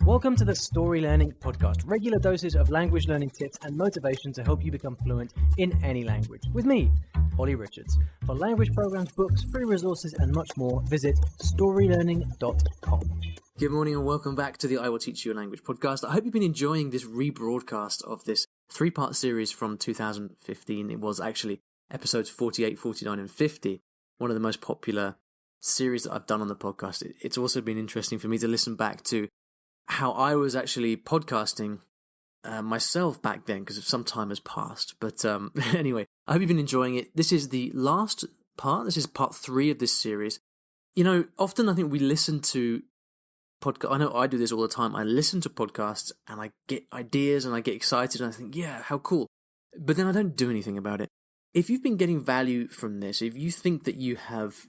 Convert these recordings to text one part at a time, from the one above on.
Welcome to the Story Learning Podcast, regular doses of language learning tips and motivation to help you become fluent in any language. With me, Olly Richards. For language programs, books, free resources, and much more, visit StoryLearning.com. Good morning and welcome back to the I Will Teach You a Language podcast. I hope you've been enjoying this rebroadcast of this three-part series from 2015. It was actually episodes 48, 49, and 50, one of the most popular series that I've done on the podcast. It's also been interesting for me to listen back to how I was actually podcasting myself back then, because some time has passed. But anyway, I hope you've been enjoying it. This is the last part. This is part 3 of this series. You know, often I think we listen to podcasts. I know I do this all the time. I listen to podcasts and I get ideas and I get excited and I think, yeah, how cool. But then I don't do anything about it. If you've been getting value from this, if you think that you have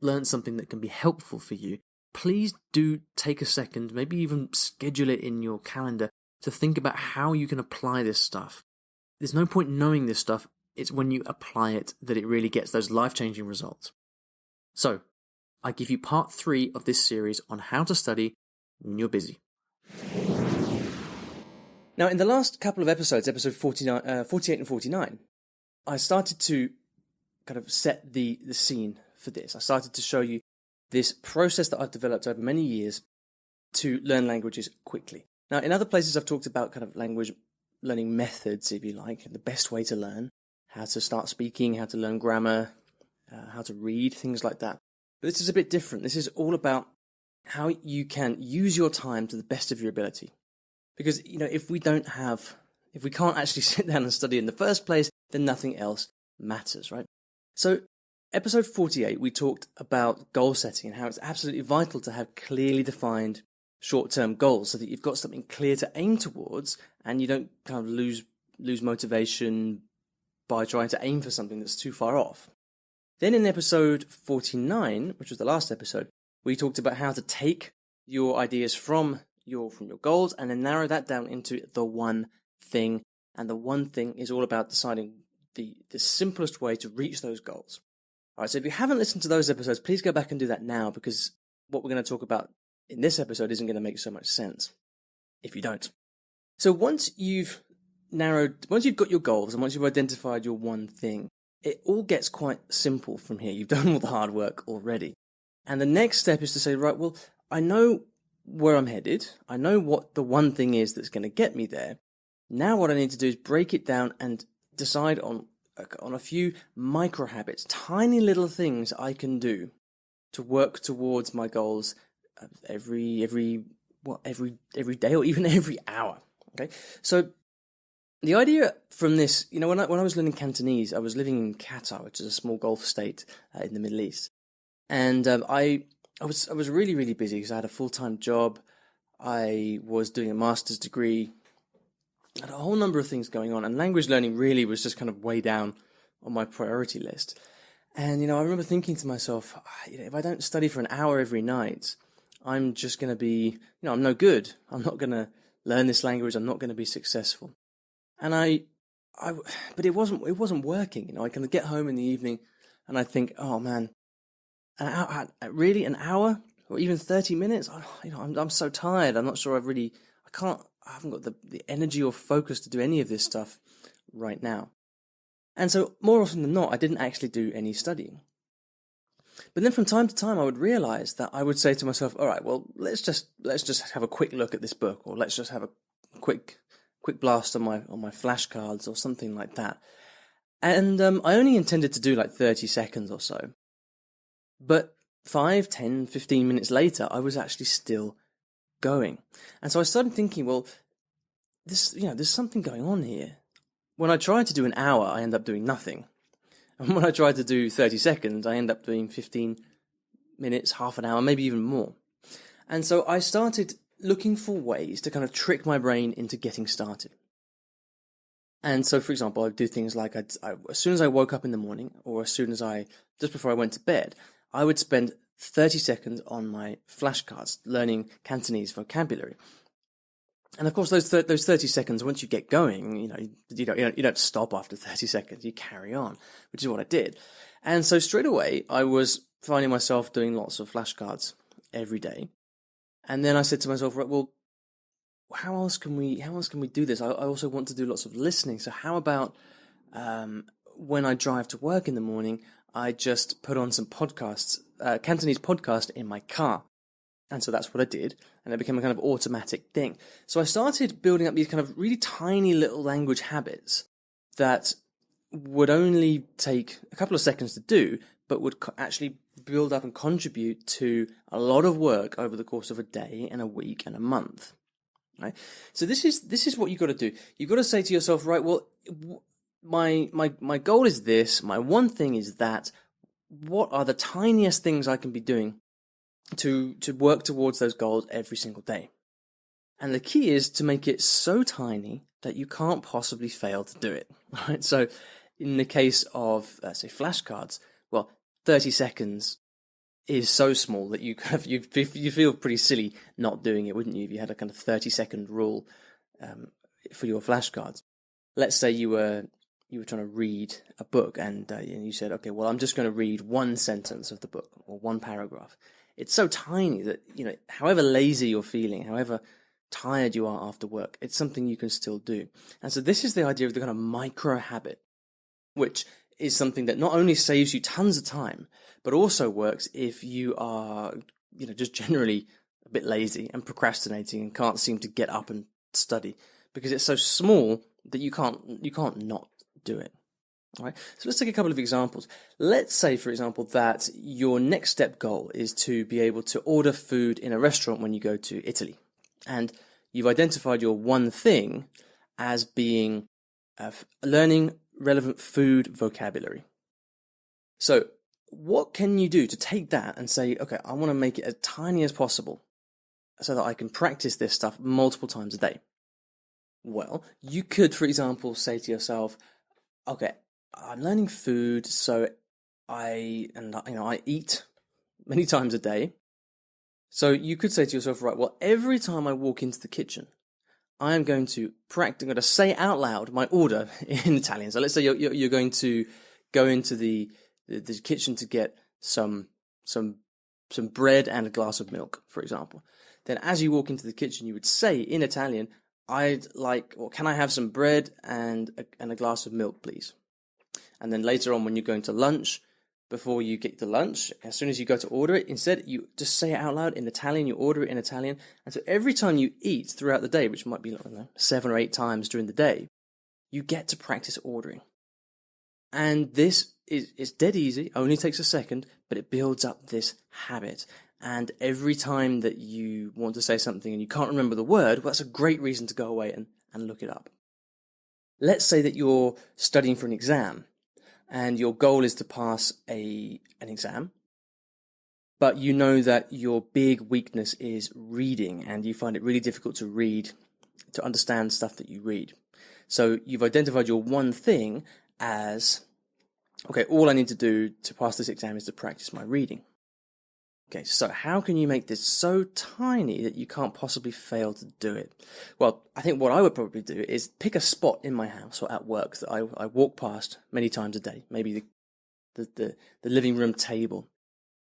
learned something that can be helpful for you, please do take a second, maybe even schedule it in your calendar to think about how you can apply this stuff. There's no point knowing this stuff. It's when you apply it that it really gets those life-changing results. So, I give you part 3 of this series on how to study when you're busy. Now, in the last couple of episodes, episode 48 and 49, I started to kind of set the scene for this. I started to show you this process that I've developed over many years to learn languages quickly. Now, in other places, I've talked about kind of language learning methods, if you like, the best way to learn, how to start speaking, how to learn grammar, how to read, things like that. But this is a bit different. This is all about how you can use your time to the best of your ability. Because, you know, if we can't actually sit down and study in the first place, then nothing else matters, right? So, episode 48, we talked about goal setting and how it's absolutely vital to have clearly defined short-term goals so that you've got something clear to aim towards and you don't kind of lose motivation by trying to aim for something that's too far off. Then in episode 49, which was the last episode, we talked about how to take your ideas from your goals and then narrow that down into the one thing. And the one thing is all about deciding the simplest way to reach those goals. All right, so if you haven't listened to those episodes, please go back and do that now, because what we're going to talk about in this episode isn't going to make so much sense if you don't. So once you've got your goals and once you've identified your one thing, it all gets quite simple from here. You've done all the hard work already. And the next step is to say, right, well, I know where I'm headed. I know what the one thing is that's going to get me there. Now what I need to do is break it down and decide on a few micro habits, tiny little things I can do to work towards my goals every day or even every hour. Okay, so the idea from this, you know, when I was learning Cantonese, I was living in Qatar, which is a small Gulf state in the Middle East, and I was really, really busy because I had a full-time job. I was doing a master's degree. I had a whole number of things going on, and language learning really was just kind of way down on my priority list. And, you know, I remember thinking to myself, if I don't study for an hour every night, I'm just going to be, you know, I'm no good. I'm not going to learn this language. I'm not going to be successful. And but it wasn't working. You know, I kind of get home in the evening and I think, oh man, an hour or even 30 minutes? I'm so tired. I'm not sure I haven't got the energy or focus to do any of this stuff right now. And so more often than not, I didn't actually do any studying. But then from time to time, I would realize that I would say to myself, all right, well, let's just have a quick look at this book, or let's just have a quick blast on my flashcards or something like that. And I only intended to do like 30 seconds or so. But 5, 10, 15 minutes later, I was actually still going. And so I started thinking, well, there's something going on here. When I try to do an hour, I end up doing nothing. And when I try to do 30 seconds, I end up doing 15 minutes, half an hour, maybe even more. And so I started looking for ways to kind of trick my brain into getting started. And so, for example, I'd do things like as soon as I woke up in the morning, or just before I went to bed, I would spend 30 seconds on my flashcards learning Cantonese vocabulary. And of course, those 30 seconds, once you get going, you don't stop after 30 seconds. You carry on, which is what I did. And so straight away, I was finding myself doing lots of flashcards every day. And then I said to myself, right, well, how else can we do this? I also want to do lots of listening. So how about when I drive to work in the morning, I just put on some podcasts, Cantonese podcast in my car. And so that's what I did, and it became a kind of automatic thing. So I started building up these kind of really tiny little language habits that would only take a couple of seconds to do, but would actually build up and contribute to a lot of work over the course of a day and a week and a month. Right? So this is what you've got to do. You've got to say to yourself, right, well, my goal is this, my one thing is that. What are the tiniest things I can be doing to work towards those goals every single day? And the key is to make it so tiny that you can't possibly fail to do it. Right? So in the case of, say, flashcards, well, 30 seconds is so small that you feel pretty silly not doing it, wouldn't you, if you had a kind of 30-second rule for your flashcards. Let's say you were trying to read a book and you said, okay, well, I'm just going to read one sentence of the book or one paragraph. It's so tiny that, however lazy you're feeling, however tired you are after work, it's something you can still do. And so this is the idea of the kind of micro habit, which is something that not only saves you tons of time, but also works if you are, just generally a bit lazy and procrastinating and can't seem to get up and study, because it's so small that you can't not do it. All right. So let's take a couple of examples. Let's say, for example, that your next step goal is to be able to order food in a restaurant when you go to Italy. And you've identified your one thing as being learning relevant food vocabulary. So what can you do to take that and say, okay, I want to make it as tiny as possible so that I can practice this stuff multiple times a day? Well, you could, for example, say to yourself, okay, I'm learning food, so I eat many times a day. So you could say to yourself, right, well, every time I walk into the kitchen, I am going to practice. I'm going to say out loud my order in Italian. So let's say you're going to go into the kitchen to get some bread and a glass of milk, for example. Then as you walk into the kitchen, you would say in Italian, can I have some bread and a glass of milk, please? And then later on, when you're going to lunch, before you get to lunch, as soon as you go to order it, instead you just say it out loud in Italian, you order it in Italian. And so every time you eat throughout the day, which might be 7 or 8 times during the day, you get to practice ordering. And this is dead easy, only takes a second, but it builds up this habit. And every time that you want to say something and you can't remember the word, well, that's a great reason to go away and look it up. Let's say that you're studying for an exam and your goal is to pass an exam, but you know that your big weakness is reading and you find it really difficult to understand stuff that you read. So you've identified your one thing as, okay, all I need to do to pass this exam is to practice my reading. Okay, so how can you make this so tiny that you can't possibly fail to do it? Well, I think what I would probably do is pick a spot in my house or at work that I walk past many times a day, maybe the living room table,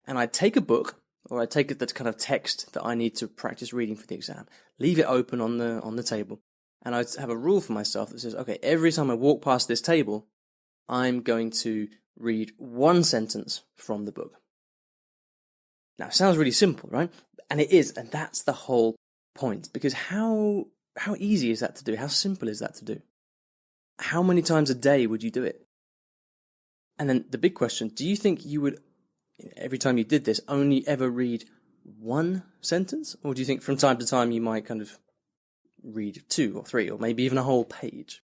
and I'd take a book or I'd take the kind of text that I need to practice reading for the exam, leave it open on the table, and I'd have a rule for myself that says, okay, every time I walk past this table, I'm going to read one sentence from the book. Now, it sounds really simple, right? And it is, and that's the whole point. Because how easy is that to do? How simple is that to do? How many times a day would you do it? And then the big question, do you think you would, every time you did this, only ever read one sentence? Or do you think from time to time you might kind of read 2 or 3 or maybe even a whole page?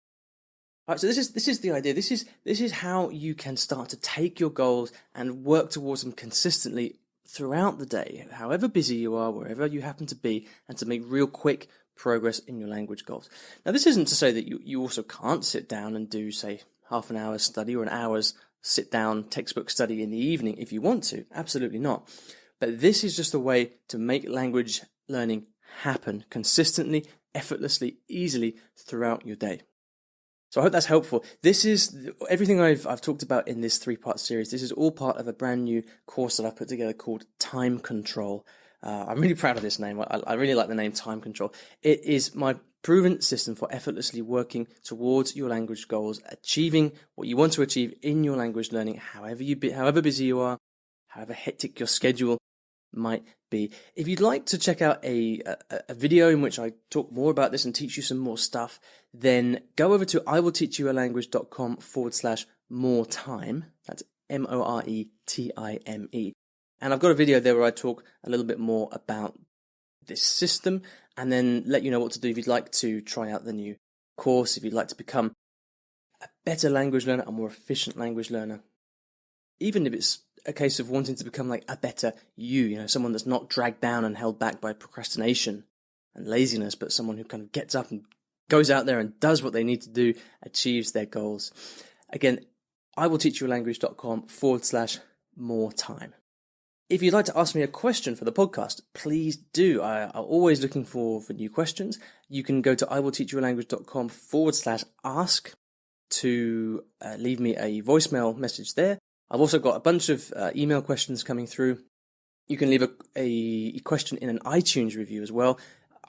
All right, so this is the idea. This is how you can start to take your goals and work towards them consistently throughout the day, however busy you are, wherever you happen to be, and to make real quick progress in your language goals. Now, this isn't to say that you also can't sit down and do, say, half an hour's study or an hour's sit-down textbook study in the evening if you want to. Absolutely not. But this is just a way to make language learning happen consistently, effortlessly, easily throughout your day. So I hope that's helpful. This is everything I've talked about in this 3-part series. This is all part of a brand new course that I've put together called Time Control. I'm really proud of this name. I really like the name Time Control. It is my proven system for effortlessly working towards your language goals, achieving what you want to achieve in your language learning, however busy you are, however hectic your schedule might be. If you'd like to check out a video in which I talk more about this and teach you some more stuff, then go over to iwillteachyoualanguage.com/more time. That's MORETIME. And I've got a video there where I talk a little bit more about this system and then let you know what to do if you'd like to try out the new course, if you'd like to become a better language learner, a more efficient language learner. Even if it's a case of wanting to become like a better you, someone that's not dragged down and held back by procrastination and laziness, but someone who kind of gets up and goes out there and does what they need to do, achieves their goals. Again, iwillteachyoualanguage.com/more time. If you'd like to ask me a question for the podcast, please do. I'm always looking for new questions. You can go to iwillteachyoualanguage.com/ask to leave me a voicemail message there. I've also got a bunch of email questions coming through. You can leave a question in an iTunes review as well.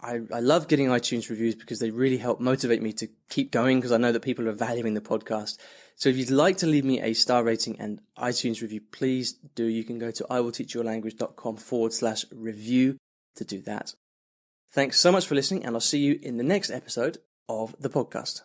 I love getting iTunes reviews because they really help motivate me to keep going because I know that people are valuing the podcast. So if you'd like to leave me a star rating and iTunes review, please do. You can go to iwillteachyoualanguage.com/review to do that. Thanks so much for listening, and I'll see you in the next episode of the podcast.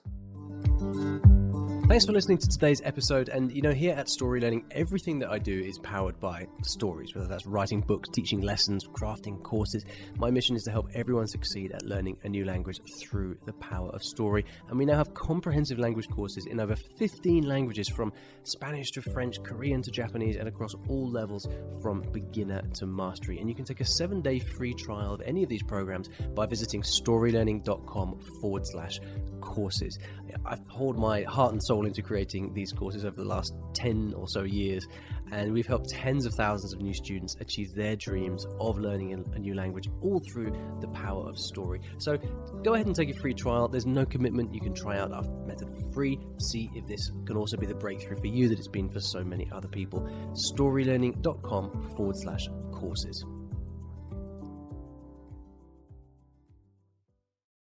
Thanks for listening to today's episode. And here at Story Learning, everything that I do is powered by stories, whether that's writing books, teaching lessons, crafting courses. My mission is to help everyone succeed at learning a new language through the power of story. And we now have comprehensive language courses in over 15 languages, from Spanish to French, Korean to Japanese, and across all levels from beginner to mastery. And you can take a 7-day free trial of any of these programs by visiting storylearning.com/courses. I've poured my heart and soul into creating these courses over the last 10 or so years, and we've helped tens of thousands of new students achieve their dreams of learning a new language, all through the power of story. So go ahead and take a free trial. There's no commitment. You can try out our method for free, see if this can also be the breakthrough for you that it's been for so many other people. storylearning.com/courses.